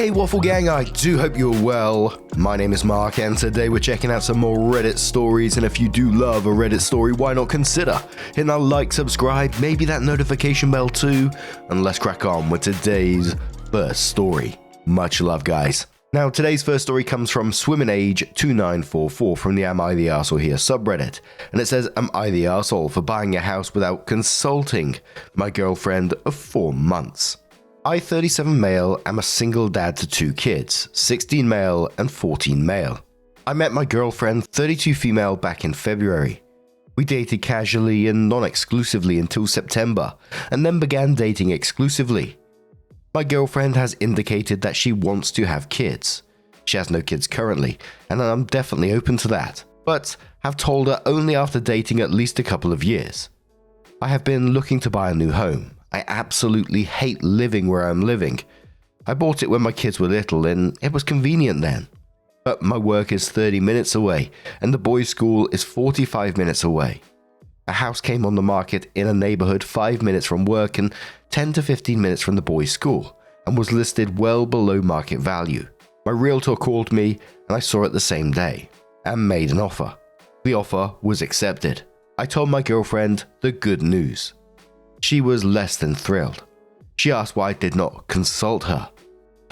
Hey Waffle Gang, I do hope you're well. My name is Mark and today we're checking out some more Reddit stories, and if you do love a Reddit story, why not consider hitting that like, subscribe, maybe that notification bell too, and let's crack on with today's first story. Much love, guys. Now, today's first story comes from SwimminAge2944 from the Am I the Arsehole Here subreddit, and it says, Am I the arsehole for buying a house without consulting my girlfriend of 4 months? I, 37 male, am a single dad to 2 kids, 16 male and 14 male. I met my girlfriend, 32 female, back in February. We dated casually and non-exclusively until September, and then began dating exclusively. My girlfriend has indicated that she wants to have kids. She has no kids currently, and I'm definitely open to that, but have told her only after dating at least a couple of years. I have been looking to buy a new home. I absolutely hate living where I'm living. I bought it when my kids were little and it was convenient then. But my work is 30 minutes away and the boys' school is 45 minutes away. A house came on the market in a neighborhood 5 minutes from work and 10 to 15 minutes from the boys' school and was listed well below market value. My realtor called me and I saw it the same day and made an offer. The offer was accepted. I told my girlfriend the good news. She was less than thrilled. She asked why I did not consult her.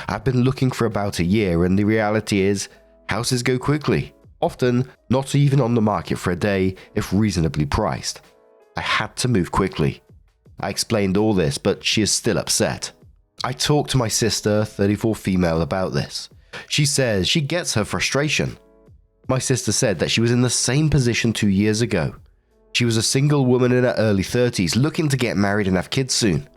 I've been looking for about a year and the reality is, houses go quickly, often not even on the market for a day if reasonably priced. I had to move quickly. I explained all this, but she is still upset. I talked to my sister, 34 female, about this. She says she gets her frustration. My sister said that she was in the same position 2 years ago. She was a single woman in her early 30s looking to get married and have kids soon.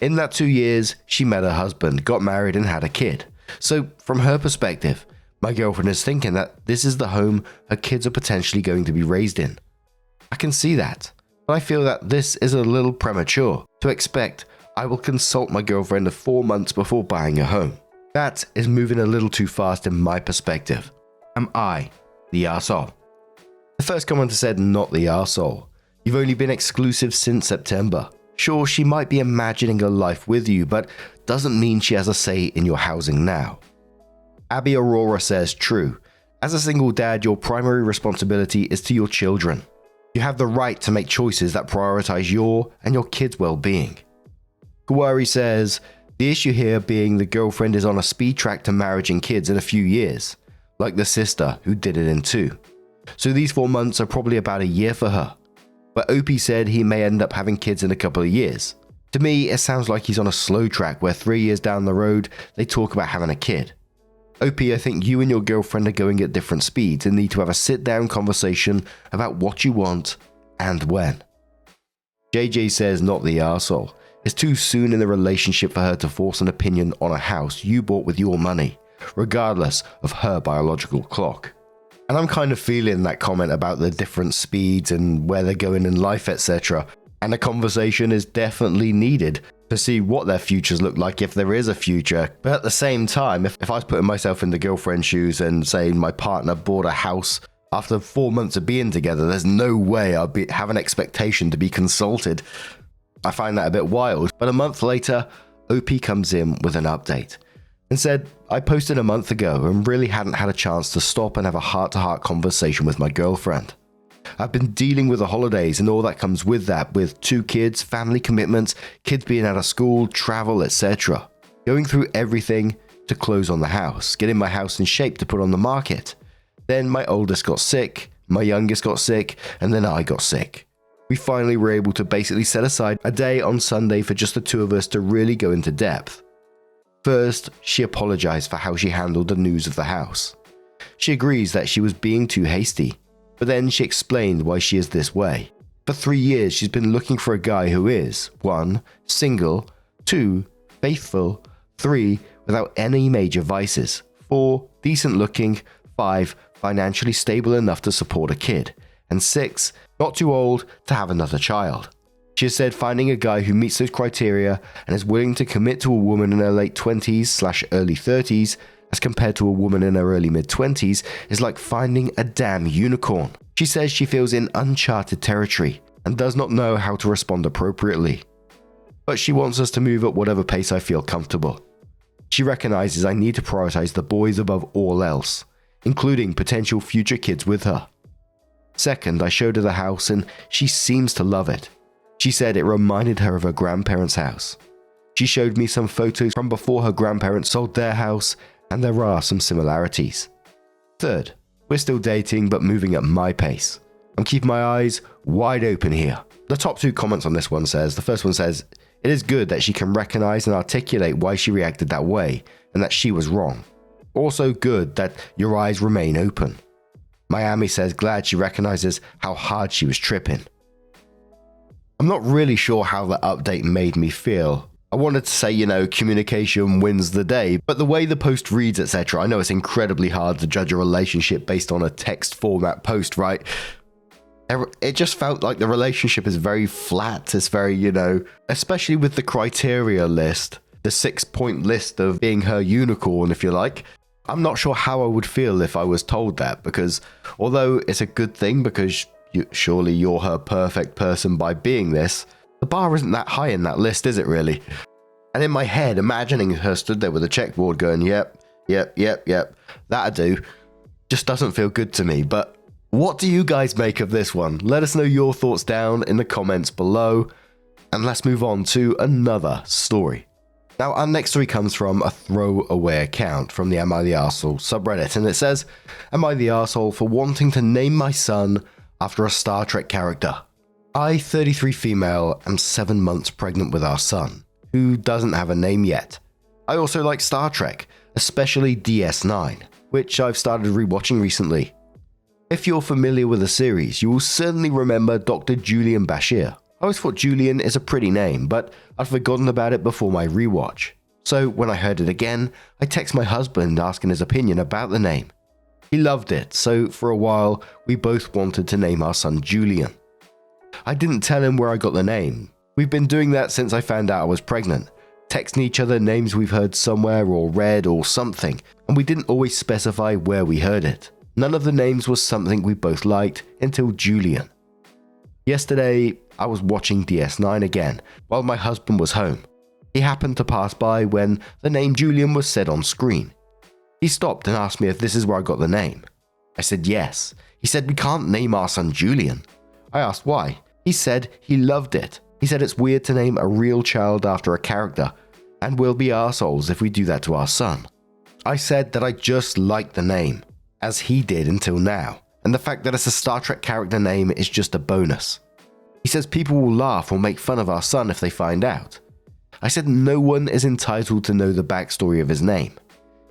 In that 2 years, she met her husband, got married and had a kid. So from her perspective, my girlfriend is thinking that this is the home her kids are potentially going to be raised in. I can see that, but I feel that this is a little premature to expect I will consult my girlfriend of 4 months before buying a home. That is moving a little too fast in my perspective. Am I the arsehole? The first commenter said, not the arsehole. You've only been exclusive since September. Sure, she might be imagining a life with you, but doesn't mean she has a say in your housing now. Abby Aurora says, true. As a single dad, your primary responsibility is to your children. You have the right to make choices that prioritize your and your kids' well-being. Kawari says, the issue here being the girlfriend is on a speed track to marriage and kids in a few years, like the sister who did it in 2. So these 4 months are probably about a year for her. But Opie said he may end up having kids in a couple of years. To me, it sounds like he's on a slow track where 3 years down the road, they talk about having a kid. Opie, I think you and your girlfriend are going at different speeds and need to have a sit-down conversation about what you want and when. JJ says, not the arsehole. It's too soon in the relationship for her to force an opinion on a house you bought with your money, regardless of her biological clock. And I'm kind of feeling that comment about the different speeds and where they're going in life, etc. And a conversation is definitely needed to see what their futures look like if there is a future. But at the same time, if I was putting myself in the girlfriend's shoes and saying my partner bought a house after 4 months of being together, there's no way I'd have an expectation to be consulted. I find that a bit wild. But a month later, OP comes in with an update and said, I posted a month ago and really hadn't had a chance to stop and have a heart-to-heart conversation with my girlfriend. I've been dealing with the holidays and all that comes with that, with 2 kids, family commitments, kids being out of school, travel, etc. Going through everything to close on the house, getting my house in shape to put on the market. Then my oldest got sick, my youngest got sick, and then I got sick. We finally were able to basically set aside a day on Sunday for just the 2 of us to really go into depth. First, she apologized for how she handled the news of the house. She agrees that she was being too hasty, but then she explained why she is this way. For 3 years, she's been looking for a guy who is 1. Single, 2. Faithful, 3. Without any major vices, 4. Decent looking, 5. Financially stable enough to support a kid, and 6. Not too old to have another child. She has said finding a guy who meets those criteria and is willing to commit to a woman in her late 20s/early 30s as compared to a woman in her early mid-20s is like finding a damn unicorn. She says she feels in uncharted territory and does not know how to respond appropriately. But she wants us to move at whatever pace I feel comfortable. She She recognizes I need to prioritize the boys above all else, including potential future kids with her. Second, I showed her the house and she seems to love it. She said it reminded her of her grandparents' house. She showed me some photos from before her grandparents sold their house, and there are some similarities. Third, we're still dating but moving at my pace. I'm keeping my eyes wide open here. The top 2 comments on this one says, the first one says, it is good that she can recognize and articulate why she reacted that way and that she was wrong. Also good that your eyes remain open. Miami says glad she recognizes how hard she was tripping. I'm not really sure how that update made me feel. I wanted to say, communication wins the day, but the way the post reads, etc., I know it's incredibly hard to judge a relationship based on a text format post, right? It just felt like the relationship is very flat. It's very, especially with the criteria list, the 6-point list of being her unicorn, if you like. I'm not sure how I would feel if I was told that, because although it's a good thing because surely you're her perfect person by being this, the bar isn't that high in that list, is it really? And in my head, imagining her stood there with a checkboard going, yep, that'd do, just doesn't feel good to me. But what do you guys make of this one? Let us know your thoughts down in the comments below, and let's move on to another story. Now, our next story comes from a throwaway account from the Am I the Arsehole subreddit, and it says, Am I the arsehole for wanting to name my son after a Star Trek character? I, 33 female, am 7 months pregnant with our son, who doesn't have a name yet. I also like Star Trek, especially DS9, which I've started rewatching recently. If you're familiar with the series, you will certainly remember Dr. Julian Bashir. I always thought Julian is a pretty name, but I'd forgotten about it before my rewatch. So when I heard it again, I texted my husband asking his opinion about the name. He loved it, so for a while, we both wanted to name our son Julian. I didn't tell him where I got the name. We've been doing that since I found out I was pregnant, texting each other names we've heard somewhere or read or something, and we didn't always specify where we heard it. None of the names was something we both liked until Julian. Yesterday, I was watching DS9 again while my husband was home. He happened to pass by when the name Julian was said on screen. He stopped and asked me if this is where I got the name. I said yes. He said we can't name our son Julian. I asked why. He said he loved it. He said it's weird to name a real child after a character, and we'll be arseholes if we do that to our son. I said that I just liked the name, as he did until now, and the fact that it's a Star Trek character name is just a bonus. He says people will laugh or make fun of our son if they find out. I said no one is entitled to know the backstory of his name.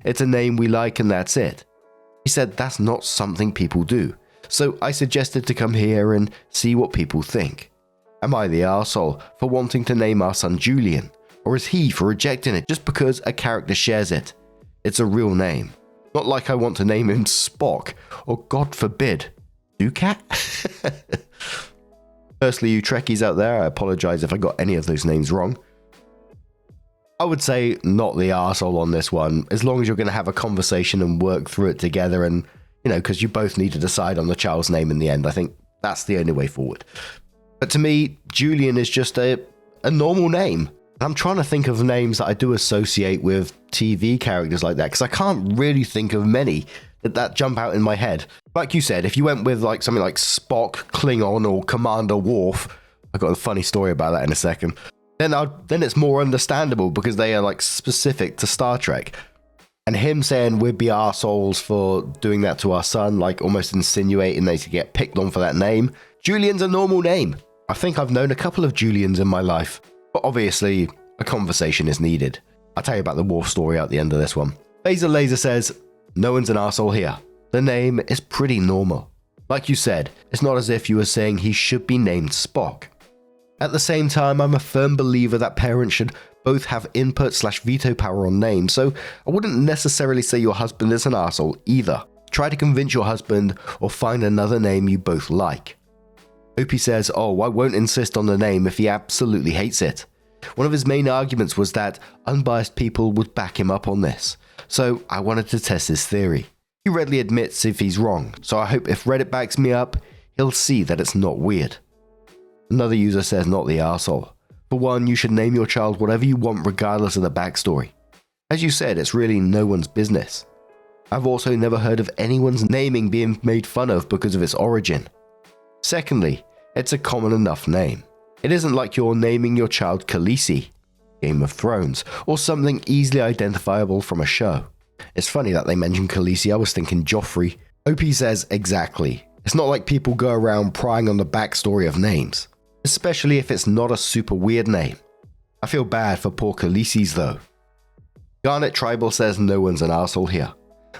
It's a name we like and that's it. He said that's not something people do, so I suggested to come here and see what people think. Am I the arsehole for wanting to name our son Julian, or is he for rejecting it just because a character shares it? It's a real name. Not like I want to name him Spock, or God forbid, Ducat? Firstly, you Trekkies out there, I apologize if I got any of those names wrong. I would say not the arsehole on this one, as long as you're going to have a conversation and work through it together and, because you both need to decide on the child's name in the end. I think that's the only way forward. But to me, Julian is just a normal name. And I'm trying to think of names that I do associate with TV characters like that, because I can't really think of many that jump out in my head. Like you said, if you went with like something like Spock, Klingon, or Commander Worf, I've got a funny story about that in a second, then it's more understandable because they are like specific to Star Trek. And him saying we'd be arseholes for doing that to our son, like almost insinuating they should get picked on for that name. Julian's a normal name. I think I've known a couple of Julians in my life. But obviously, a conversation is needed. I'll tell you about the Worf story at the end of this one. Phaser Laser says, no one's an arsehole here. The name is pretty normal. Like you said, it's not as if you were saying he should be named Spock. At the same time, I'm a firm believer that parents should both have input/veto power on names, so I wouldn't necessarily say your husband is an arsehole either. Try to convince your husband or find another name you both like. Opie says, oh, I won't insist on the name if he absolutely hates it. One of his main arguments was that unbiased people would back him up on this, so I wanted to test his theory. He readily admits if he's wrong, so I hope if Reddit backs me up, he'll see that it's not weird. Another user says not the arsehole. For one, you should name your child whatever you want regardless of the backstory. As you said, it's really no one's business. I've also never heard of anyone's naming being made fun of because of its origin. Secondly, it's a common enough name. It isn't like you're naming your child Khaleesi, Game of Thrones, or something easily identifiable from a show. It's funny that they mentioned Khaleesi, I was thinking Joffrey. OP says exactly. It's not like people go around prying on the backstory of names, especially if it's not a super weird name. I feel bad for poor Khaleesi's though. Garnet Tribal says no one's an arsehole here.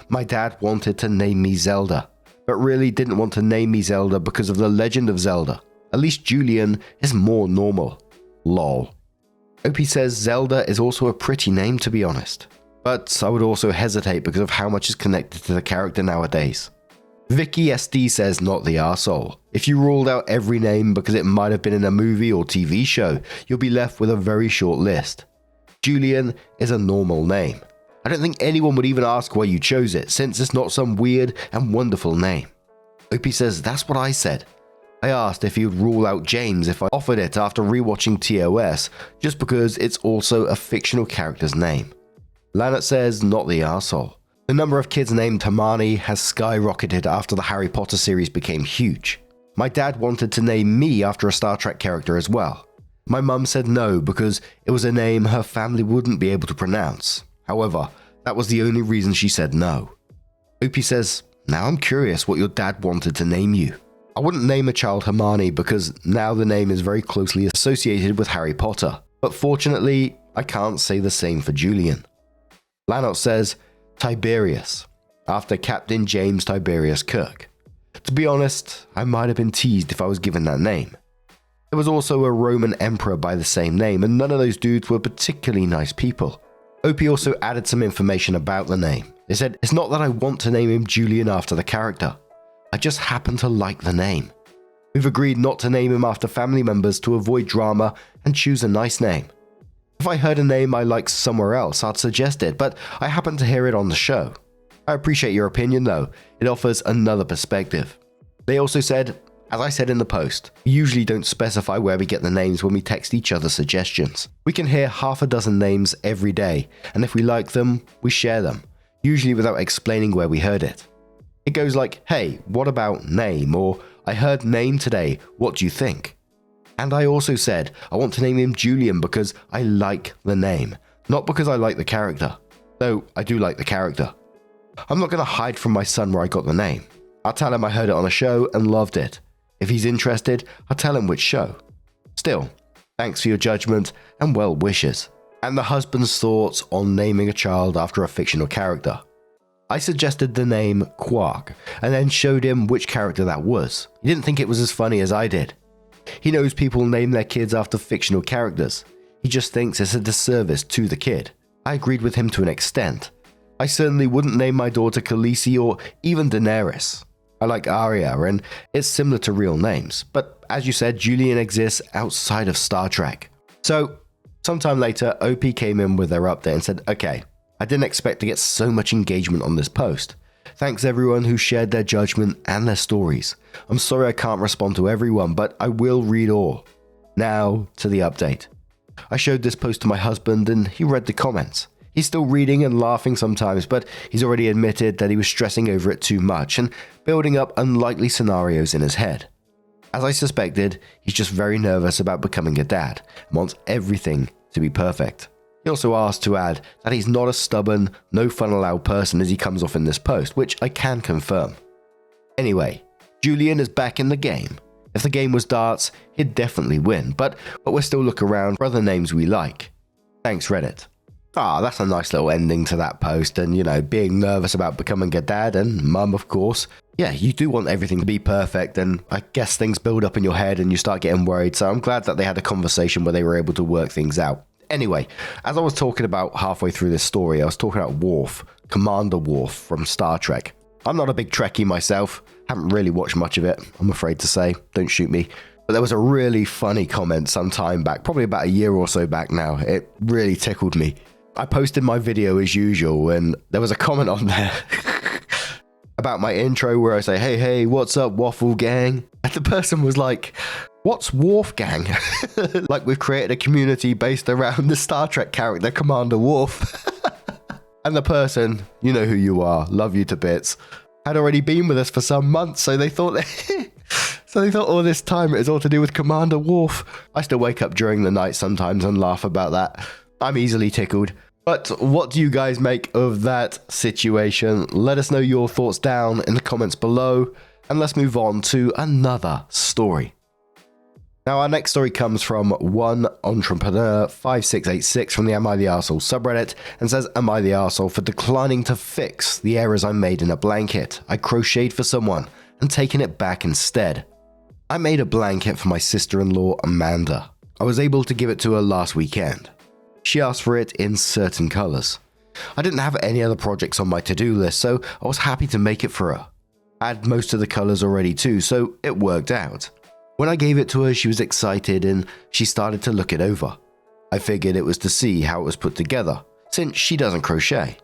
My dad wanted to name me Zelda, but really didn't want to name me Zelda because of the Legend of Zelda. At least Julian is more normal. Lol. OP says Zelda is also a pretty name to be honest, but I would also hesitate because of how much is connected to the character nowadays. Vicky SD says not the arsehole. If you ruled out every name because it might have been in a movie or TV show, you'll be left with a very short list. Julian is a normal name. I don't think anyone would even ask why you chose it, since it's not some weird and wonderful name. OP says that's what I said. I asked if he would rule out James if I offered it after rewatching TOS, just because it's also a fictional character's name. Lanet says not the arsehole. The number of kids named Hermione has skyrocketed after the Harry Potter series became huge. My dad wanted to name me after a Star Trek character as well. My mum said no because it was a name her family wouldn't be able to pronounce. However, that was the only reason she said no. OP says, now I'm curious what your dad wanted to name you. I wouldn't name a child Hermione because now the name is very closely associated with Harry Potter, but fortunately, I can't say the same for Julian. Lanot says, Tiberius, after Captain James Tiberius Kirk. To be honest, I might have been teased if I was given that name. There was also a Roman emperor by the same name, and none of those dudes were particularly nice people. OP also added some information about the name. They said, it's not that I want to name him Julian after the character. I just happen to like the name. We've agreed not to name him after family members to avoid drama and choose a nice name. If I heard a name I liked somewhere else, I'd suggest it, but I happened to hear it on the show. I appreciate your opinion though, it offers another perspective. They also said, as I said in the post, we usually don't specify where we get the names when we text each other suggestions. We can hear half a dozen names every day, and if we like them, we share them, usually without explaining where we heard it. It goes like, hey, what about name? Or, I heard name today, what do you think? And I also said, I want to name him Julian because I like the name, not because I like the character. Though, I do like the character. I'm not going to hide from my son where I got the name. I'll tell him I heard it on a show and loved it. If he's interested, I'll tell him which show. Still, thanks for your judgment and well wishes. And the husband's thoughts on naming a child after a fictional character. I suggested the name Quark, and then showed him which character that was. He didn't think it was as funny as I did. He knows people name their kids after fictional characters. He just thinks it's a disservice to the kid. I agreed with him to an extent. I certainly wouldn't name my daughter Khaleesi or even Daenerys. I like Arya, and it's similar to real names, but as you said, Julian exists outside of Star Trek. So, sometime later, OP came in with their update and said, okay, I didn't expect to get so much engagement on this post. Thanks everyone who shared their judgment and their stories. I'm sorry I can't respond to everyone, but I will read all. Now, to the update. I showed this post to my husband and he read the comments. He's still reading and laughing sometimes, but he's already admitted that he was stressing over it too much and building up unlikely scenarios in his head. As I suspected, he's just very nervous about becoming a dad and wants everything to be perfect. He also asked to add that he's not a stubborn, no fun allowed person as he comes off in this post, which I can confirm. Anyway, Julian is back in the game. If the game was darts, he'd definitely win, but we'll still look around for other names we like. Thanks Reddit. That's a nice little ending to that post, and being nervous about becoming a dad, and mum of course. Yeah, you do want everything to be perfect, and I guess things build up in your head and you start getting worried, so I'm glad that they had a conversation where they were able to work things out. Anyway, as I was talking about halfway through this story, I was talking about Worf, Commander Worf from Star Trek. I'm not a big Trekkie myself, haven't really watched much of it, I'm afraid to say, don't shoot me. But there was a really funny comment some time back, probably about a year or so back now. It really tickled me. I posted my video as usual and there was a comment on there about my intro where I say, hey, what's up, Waffle Gang? And the person was like, what's Worf Gang? Like we've created a community based around the Star Trek character Commander Worf. And the person, you know who you are, love you to bits, had already been with us for some months, so they thought all this time it was all to do with Commander Worf. I still wake up during the night sometimes and laugh about that. I'm easily tickled. But what do you guys make of that situation? Let us know your thoughts down in the comments below, and let's move on to another story. Now, our next story comes from one entrepreneur 5686 from the Am I the Arsehole subreddit, and says, "Am I the arsehole for declining to fix the errors I made in a blanket I crocheted for someone and taking it back instead? I made a blanket for my sister-in-law Amanda. I was able to give it to her last weekend. She asked for it in certain colors. I didn't have any other projects on my to-do list, so I was happy to make it for her. I had most of the colors already too, so it worked out. When I gave it to her, she was excited and she started to look it over. I figured it was to see how it was put together, since she doesn't crochet.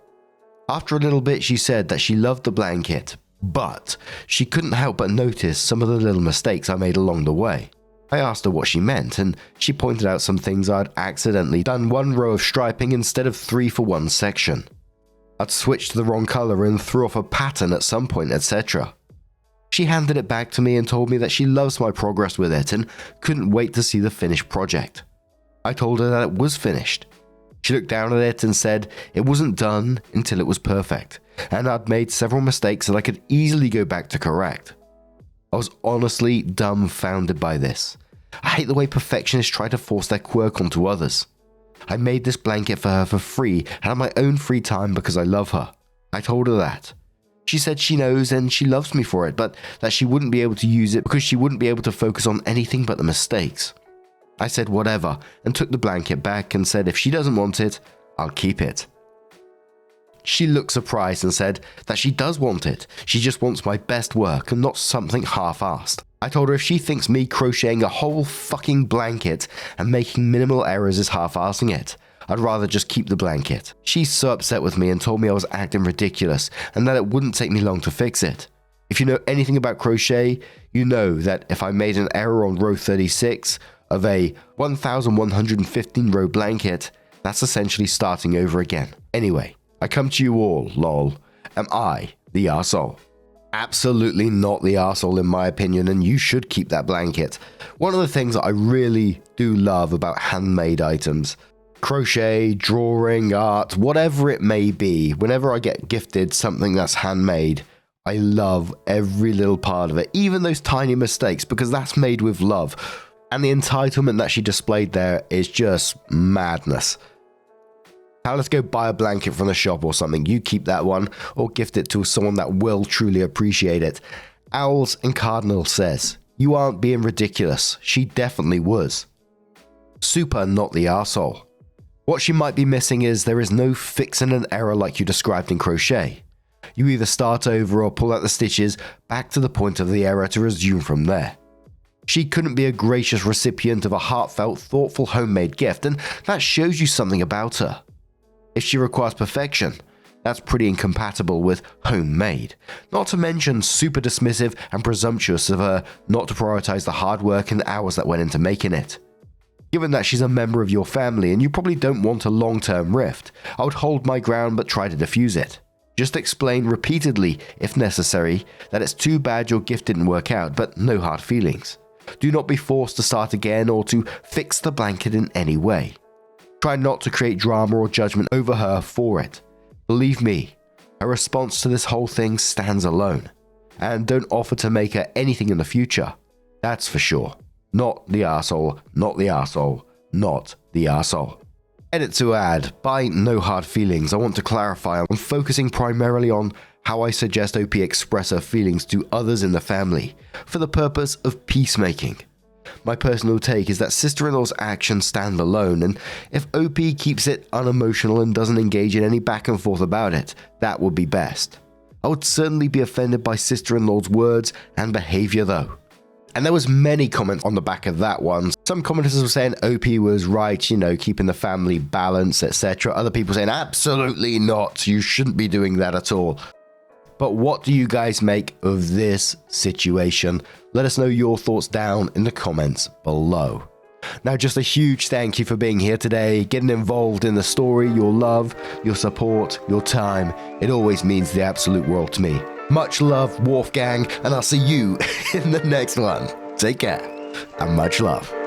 After a little bit, she said that she loved the blanket, but she couldn't help but notice some of the little mistakes I made along the way. I asked her what she meant, and she pointed out some things I'd accidentally done 1 row of striping instead of 3 for one section. I'd switched to the wrong color and threw off a pattern at some point, etc. She handed it back to me and told me that she loves my progress with it and couldn't wait to see the finished project. I told her that it was finished. She looked down at it and said it wasn't done until it was perfect, and I'd made several mistakes that I could easily go back to correct. I was honestly dumbfounded by this. I hate the way perfectionists try to force their quirk onto others. I made this blanket for her for free and on my own free time because I love her. I told her that. She said she knows and she loves me for it, but that she wouldn't be able to use it because she wouldn't be able to focus on anything but the mistakes. I said whatever and took the blanket back and said if she doesn't want it, I'll keep it. She looked surprised and said that she does want it. She just wants my best work and not something half-assed. I told her if she thinks me crocheting a whole fucking blanket and making minimal errors is half-assing it, I'd rather just keep the blanket. She's so upset with me and told me I was acting ridiculous and that it wouldn't take me long to fix it. If you know anything about crochet, you know that if I made an error on row 36 of a 1115 row blanket, that's essentially starting over again. Anyway, I come to you all, lol. Am I the arsehole? Absolutely not the arsehole in my opinion, and you should keep that blanket. One of the things that I really do love about handmade items, crochet, drawing, art, whatever it may be, whenever I get gifted something that's handmade, I love every little part of it, even those tiny mistakes, because that's made with love. And the entitlement that she displayed there is just madness. Now let's go buy a blanket from the shop or something. You keep that one or gift it to someone that will truly appreciate it. Owls and Cardinal says, you aren't being ridiculous. She definitely was. Super not the arsehole. What she might be missing is there is no fixing an error like you described in crochet. You either start over or pull out the stitches back to the point of the error to resume from there. She couldn't be a gracious recipient of a heartfelt, thoughtful homemade gift, and that shows you something about her. If she requires perfection, that's pretty incompatible with homemade. Not to mention super dismissive and presumptuous of her not to prioritize the hard work and hours that went into making it. Given that she's a member of your family and you probably don't want a long-term rift, I would hold my ground but try to diffuse it. Just explain repeatedly, if necessary, that it's too bad your gift didn't work out, but no hard feelings. Do not be forced to start again or to fix the blanket in any way. Try not to create drama or judgment over her for it. Believe me, her response to this whole thing stands alone. And don't offer to make her anything in the future. That's for sure. Not the arsehole, not the arsehole, not the arsehole. Edit to add, by no hard feelings, I want to clarify I'm focusing primarily on how I suggest OP express her feelings to others in the family, for the purpose of peacemaking. My personal take is that sister-in-law's actions stand alone, and if OP keeps it unemotional and doesn't engage in any back and forth about it, that would be best. I would certainly be offended by sister-in-law's words and behavior though. And there was many comments on the back of that one. Some commenters were saying OP was right, keeping the family balanced, etc. Other people saying absolutely not, you shouldn't be doing that at all. But what do you guys make of this situation? Let us know your thoughts down in the comments below. Now, just a huge thank you for being here today, getting involved in the story, your love, your support, your time. It always means the absolute world to me. Much love, Wolfgang, and I'll see you in the next one. Take care, and much love.